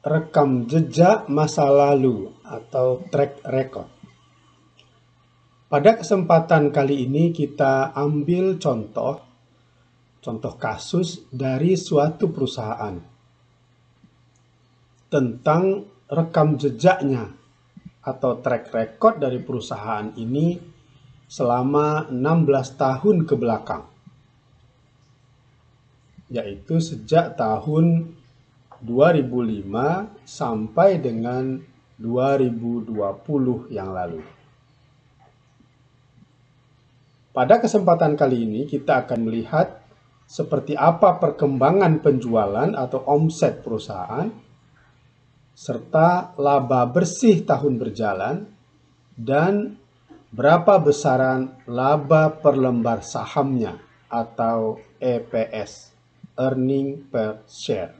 rekam jejak masa lalu atau track record. Pada kesempatan kali ini kita ambil contoh kasus dari suatu perusahaan tentang rekam jejaknya atau track record dari perusahaan ini selama 16 tahun ke belakang, yaitu sejak tahun 2005 sampai dengan 2020 yang lalu. Pada kesempatan kali ini kita akan melihat seperti apa perkembangan penjualan atau omset perusahaan, serta laba bersih tahun berjalan, dan berapa besaran laba per lembar sahamnya atau EPS, earning per share.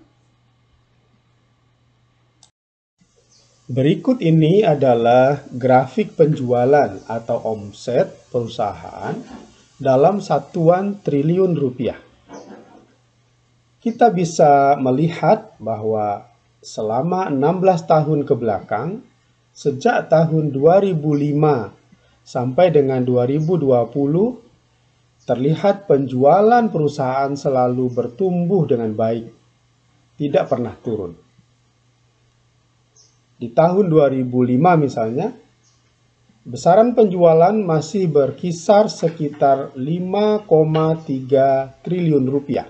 Berikut ini adalah grafik penjualan atau omset perusahaan dalam satuan triliun rupiah. Kita bisa melihat bahwa selama 16 tahun ke belakang, sejak tahun 2005 sampai dengan 2020, terlihat penjualan perusahaan selalu bertumbuh dengan baik, tidak pernah turun. Di tahun 2005 misalnya, besaran penjualan masih berkisar sekitar 5,3 triliun rupiah.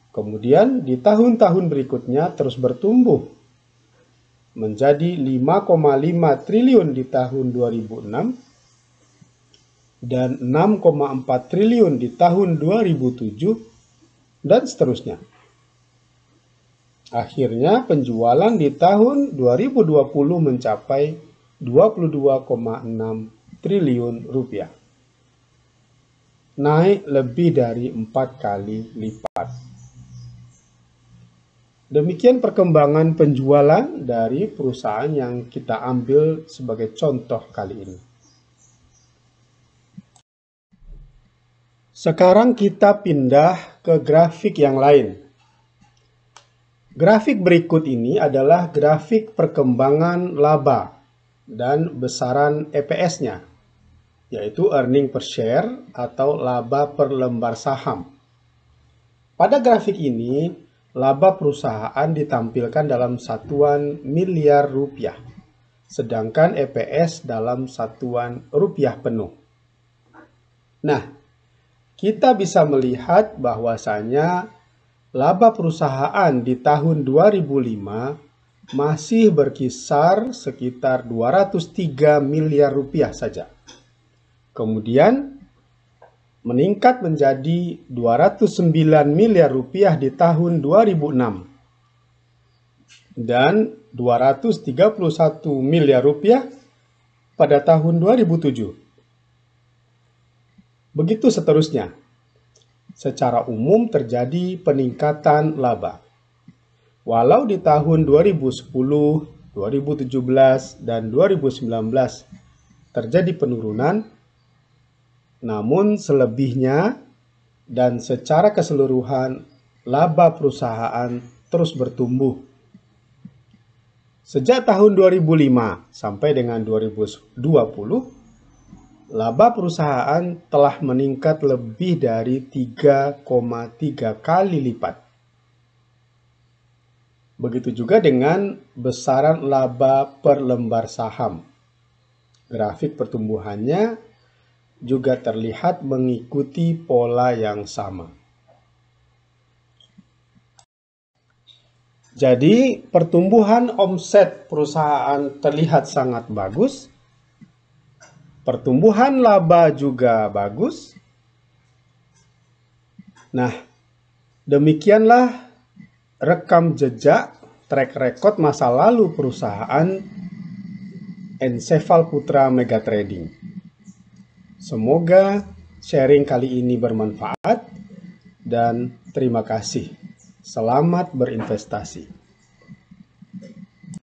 Kemudian di tahun-tahun berikutnya terus bertumbuh menjadi 5,5 triliun di tahun 2006 dan 6,4 triliun di tahun 2007 dan seterusnya. Akhirnya penjualan di tahun 2020 mencapai 22,6 triliun rupiah. Naik lebih dari 4 kali lipat. Demikian perkembangan penjualan dari perusahaan yang kita ambil sebagai contoh kali ini. Sekarang kita pindah ke grafik yang lain. Grafik berikut ini adalah grafik perkembangan laba dan besaran EPS-nya, yaitu earning per share atau laba per lembar saham. Pada grafik ini, laba perusahaan ditampilkan dalam satuan miliar rupiah, sedangkan EPS dalam satuan rupiah penuh. Nah, kita bisa melihat bahwasanya laba perusahaan di tahun 2005 masih berkisar sekitar 203 miliar rupiah saja. Kemudian meningkat menjadi 209 miliar rupiah di tahun 2006 dan 231 miliar rupiah pada tahun 2007. Begitu seterusnya. Secara umum terjadi peningkatan laba. Walau di tahun 2010, 2017, dan 2019 terjadi penurunan, namun selebihnya dan secara keseluruhan laba perusahaan terus bertumbuh. Sejak tahun 2005 sampai dengan 2020, laba perusahaan telah meningkat lebih dari 3,3 kali lipat. Begitu juga dengan besaran laba per lembar saham. Grafik pertumbuhannya juga terlihat mengikuti pola yang sama. Jadi, pertumbuhan omset perusahaan terlihat sangat bagus. Pertumbuhan laba juga bagus. Nah, demikianlah rekam jejak track record masa lalu perusahaan Encephal Putra Mega Trading. Semoga sharing kali ini bermanfaat dan terima kasih. Selamat berinvestasi.